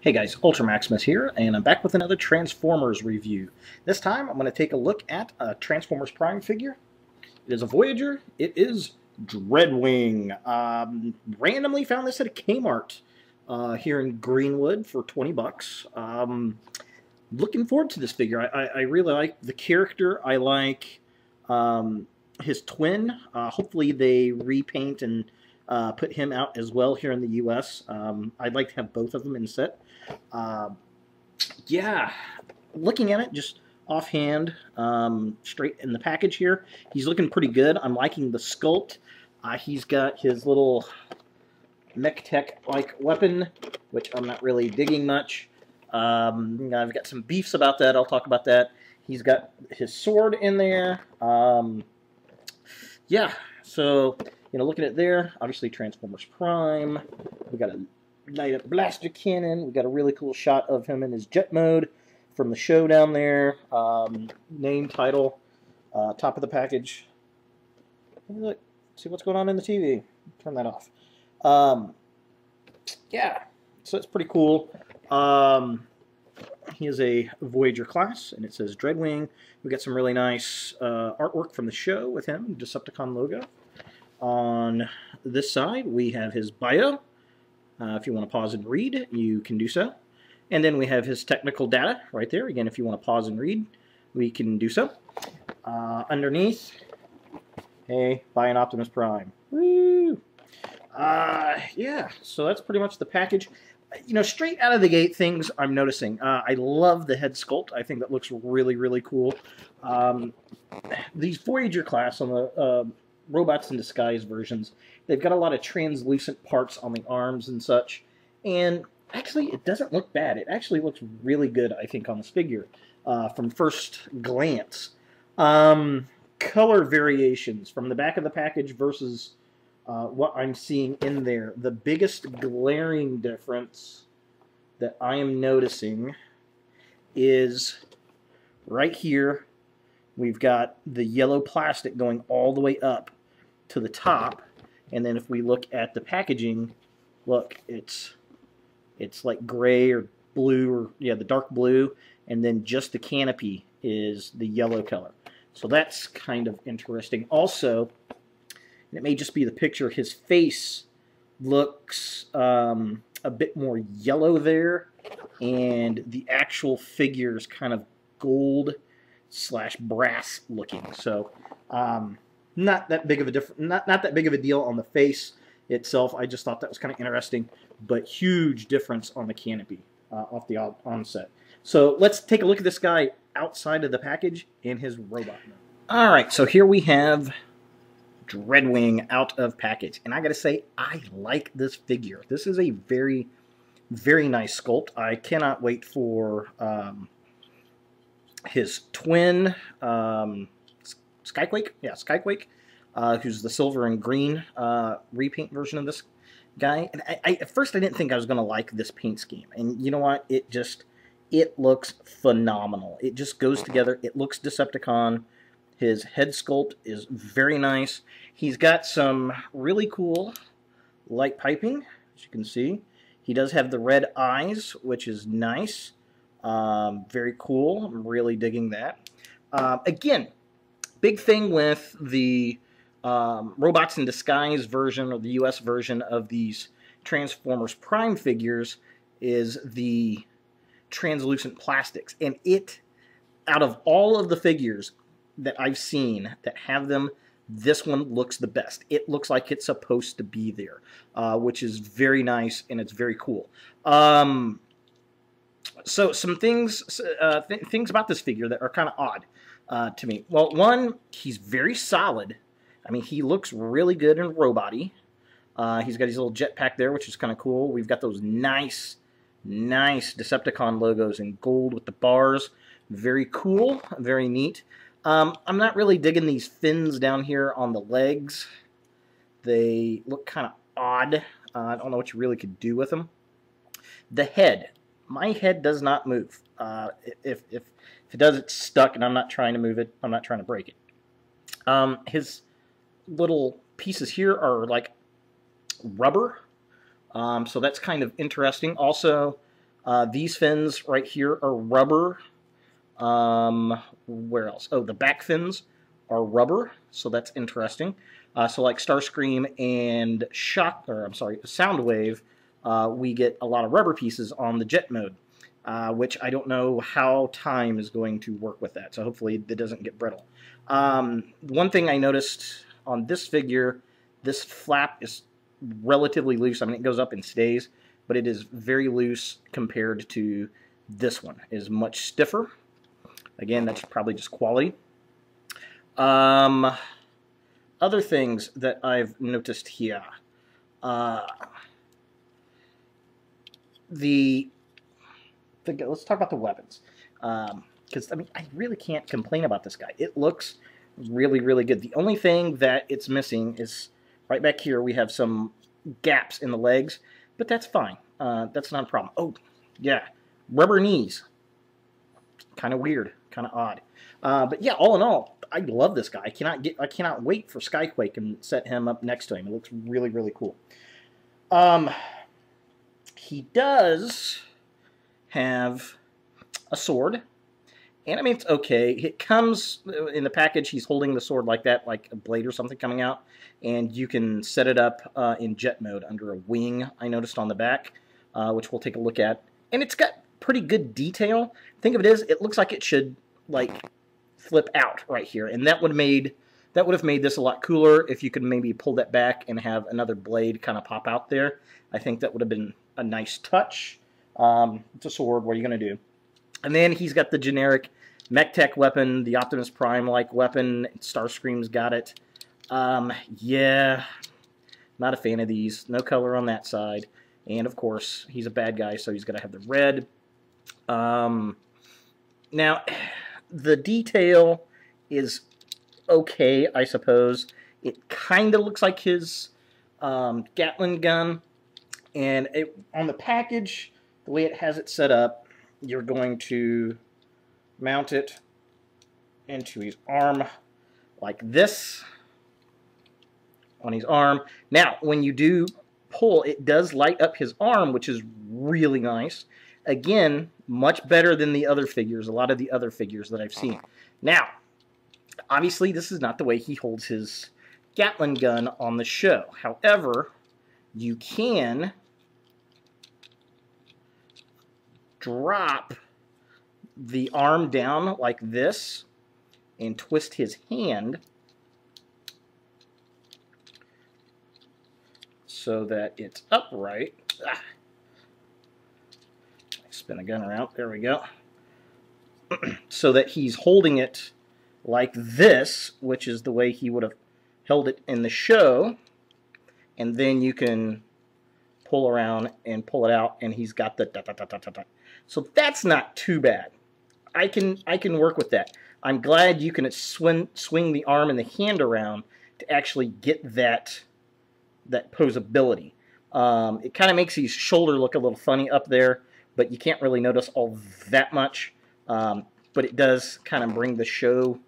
Hey guys, Ultra Maximus here, and I'm back with another Transformers review. This time I'm going to take a look at a Transformers Prime figure. It is a Voyager. It is Dreadwing. Randomly found this at a Kmart here in Greenwood for 20 bucks. Looking forward to this figure. I really like the character. I like his twin. Hopefully they repaint and put him out as well here in the U.S. I'd like to have both of them in set. Yeah, looking at it just offhand, straight in the package here, he's looking pretty good. I'm liking the sculpt. He's got his little mech tech-like weapon, which I'm not really digging much. I've got some beefs about that. I'll talk about that. He's got his sword in there. Yeah, so, looking at there, obviously Transformers Prime. We got a light-up blaster cannon. We got a really cool shot of him in his jet mode from the show down there. Name, title, top of the package. Look, see what's going on in the TV. Turn that off. Yeah, so it's pretty cool. He is a Voyager class, and it says Dreadwing. We got some really nice artwork from the show with him, Decepticon logo. On this side, we have his bio. If you want to pause and read, you can do so. And then we have his technical data right there. Again, if you want to pause and read, we can do so. Underneath, hey, buy an Optimus Prime. Woo! Yeah, so that's pretty much the package. Straight out of the gate, things I'm noticing. I love the head sculpt. I think that looks really, really cool. These Voyager class on the Robots in Disguise versions, they've got a lot of translucent parts on the arms and such, and actually it doesn't look bad. It actually looks really good, I think, on this figure from first glance. Color variations from the back of the package versus what I'm seeing in there. The biggest glaring difference that I am noticing is right here. We've got the yellow plastic going all the way up to the top, and then if we look at the packaging, look, it's like gray or blue, or yeah, the dark blue, and then just the canopy is the yellow color. So that's kind of interesting. Also, and it may just be the picture, his face looks a bit more yellow there, and the actual figure is kind of gold / brass looking. So not that big of a not that big of a deal on the face itself. I just thought that was kind of interesting, but huge difference on the canopy off the onset. So let's take a look at this guy outside of the package in his robot mode. All right, so here we have Dreadwing out of package, and I gotta say, I like this figure. This is a very, very nice sculpt. I cannot wait for his twin, Skyquake, yeah, Skyquake, who's the silver and green repaint version of this guy. And at first I didn't think I was gonna like this paint scheme, and you know what? It looks phenomenal. It just goes together. It looks Decepticon. His head sculpt is very nice. He's got some really cool light piping, as you can see. He does have the red eyes, which is nice. Very cool. I'm really digging that. Again, big thing with the Robots in Disguise version, or the US version of these Transformers Prime figures, is the translucent plastics. And out of all of the figures that I've seen that have them, this one looks the best. It looks like it's supposed to be there, which is very nice, and it's very cool. So some things things about this figure that are kind of odd to me. Well, one, he's very solid. I mean, he looks really good in robot-y. He's got his little jetpack there, which is kind of cool. We've got those nice Decepticon logos in gold with the bars. Very cool, very neat. I'm not really digging these fins down here on the legs. They look kind of odd. I don't know what you really could do with them. The head. My head does not move. If it does, it's stuck, and I'm not trying to move it. I'm not trying to break it. His little pieces here are like rubber, so that's kind of interesting. Also, These fins right here are rubber. Where else? Oh, the back fins are rubber, so that's interesting. So like Starscream and Soundwave, we get a lot of rubber pieces on the jet mode, which I don't know how time is going to work with that. So hopefully it doesn't get brittle. One thing I noticed on this figure, this flap is relatively loose. I mean, it goes up and stays, but it is very loose compared to this one. It is much stiffer. Again, that's probably just quality. Other things that I've noticed here. Let's talk about the weapons. Because, I mean, I really can't complain about this guy. It looks really, really good. The only thing that it's missing is right back here we have some gaps in the legs, but that's fine. That's not a problem. Oh, yeah, rubber knees. Kind of weird, kind of odd. But yeah, all in all, I love this guy. I cannot wait for Skyquake and set him up next to him. It looks really, really cool. He does have a sword, and I mean, it's okay. It comes in the package. He's holding the sword like that, like a blade or something coming out, and you can set it up in jet mode under a wing, I noticed on the back, which we'll take a look at. And it's got pretty good detail. Think of it as, it looks like it should, like, flip out right here, and that would have made this a lot cooler if you could maybe pull that back and have another blade kind of pop out there. I think that would have been a nice touch. It's a sword. What are you going to do? And then he's got the generic MechTech weapon, the Optimus Prime-like weapon. Starscream's got it. Yeah, not a fan of these. No color on that side. And, of course, he's a bad guy, so he's got to have the red. Now, the detail is okay, I suppose. It kind of looks like his Gatling gun. And on the package, the way it has it set up, you're going to mount it into his arm like this on his arm. Now, when you do pull, it does light up his arm, which is really nice. Again, much better than the other figures, a lot of the other figures that I've seen. Now, obviously, this is not the way he holds his Gatling gun on the show. However, you can drop the arm down like this and twist his hand so that it's upright. Spin the gun around. There we go. So that he's holding it like this, which is the way he would have held it in the show. And then you can pull around and pull it out, and he's got the So that's not too bad. I can work with that. I'm glad you can swing the arm and the hand around to actually get that posability. It kind of makes his shoulder look a little funny up there, but you can't really notice all that much. But it does kind of bring the show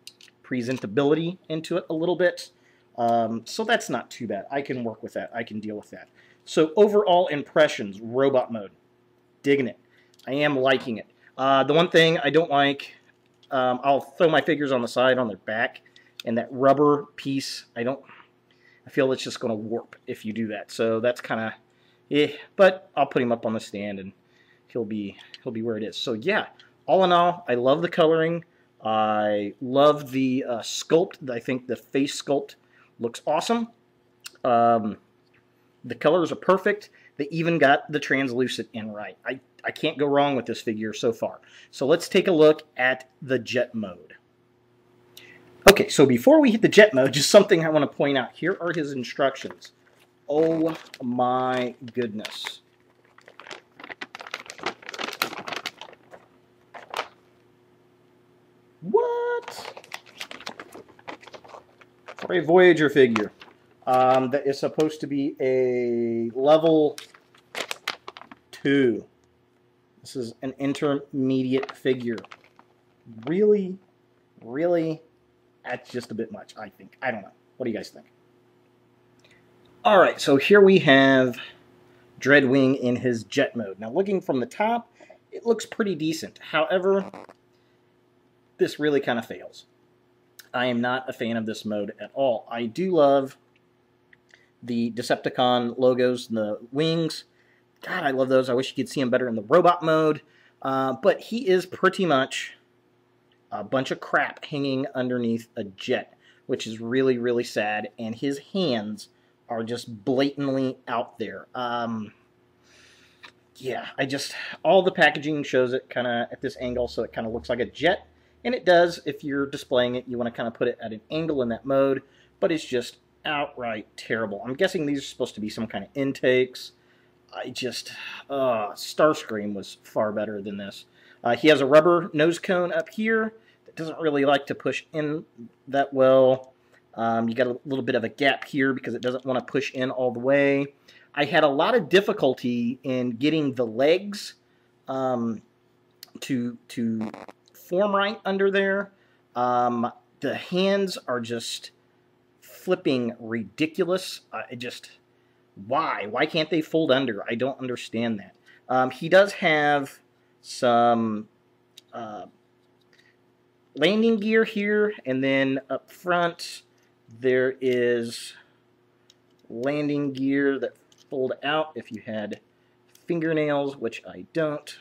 presentability into it a little bit. So that's not too bad. I can work with that. I can deal with that. So overall impressions, robot mode. Digging it. I am liking it. The one thing I don't like, I'll throw my figures on the side on their back, and that rubber piece, I feel it's just going to warp if you do that. So that's kind of, but I'll put him up on the stand and he'll be where it is. So yeah, all in all, I love the coloring. I love the sculpt. I think the face sculpt looks awesome. The colors are perfect. They even got the translucent in right. I can't go wrong with this figure so far. So let's take a look at the jet mode. Okay, so before we hit the jet mode, just something I want to point out. Here are his instructions. Oh my goodness. What? For a Voyager figure that is supposed to be a level 2. This is an intermediate figure. Really? Really? That's just a bit much, I think. I don't know. What do you guys think? Alright, so here we have Dreadwing in his jet mode. Now, looking from the top, it looks pretty decent. However, this really kind of fails. I am not a fan of this mode at all. I do love the Decepticon logos and the wings. God, I love those. I wish you could see him better in the robot mode. But he is pretty much a bunch of crap hanging underneath a jet, which is really, really sad. And his hands are just blatantly out there. Yeah, all the packaging shows it kind of at this angle, so it kind of looks like a jet. And it does. If you're displaying it, you want to kind of put it at an angle in that mode. But it's just outright terrible. I'm guessing these are supposed to be some kind of intakes. Starscream was far better than this. He has a rubber nose cone up here that doesn't really like to push in that well. You got a little bit of a gap here because it doesn't want to push in all the way. I had a lot of difficulty in getting the legs to form right under there. The hands are just flipping ridiculous. Why can't they fold under? I don't understand that. He does have some landing gear here, and then up front there is landing gear that fold out if you had fingernails, which I don't.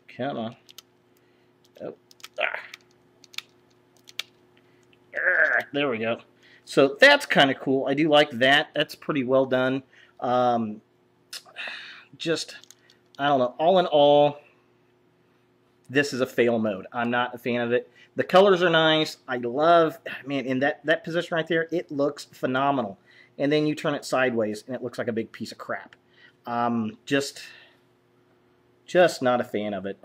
Come on. Oh. There we go. So that's kind of cool. I do like that. That's pretty well done. I don't know. All in all, this is a fail mode. I'm not a fan of it. The colors are nice. I love, man, in that position right there, it looks phenomenal. And then you turn it sideways, and it looks like a big piece of crap. Just not a fan of it.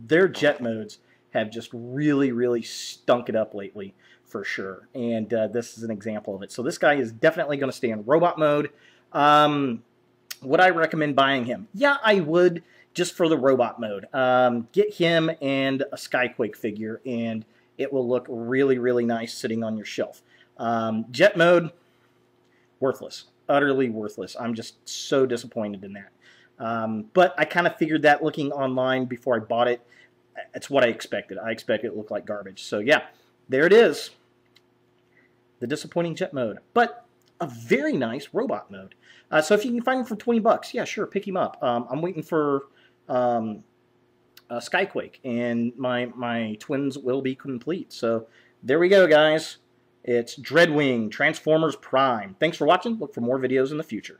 Their jet modes have just really, really stunk it up lately, for sure. And this is an example of it. So this guy is definitely going to stay in robot mode. Would I recommend buying him? Yeah, I would, just for the robot mode. Get him and a Skyquake figure, and it will look really, really nice sitting on your shelf. Jet mode, worthless. Utterly worthless. I'm just so disappointed in that. But I kind of figured that looking online before I bought it. It's what I expected. I expected it to look like garbage. So yeah, there it is. The disappointing jet mode. But a very nice robot mode. So if you can find him for 20 bucks, yeah, sure, pick him up. I'm waiting for Skyquake, and my twins will be complete. So there we go, guys. It's Dreadwing Transformers Prime. Thanks for watching. Look for more videos in the future.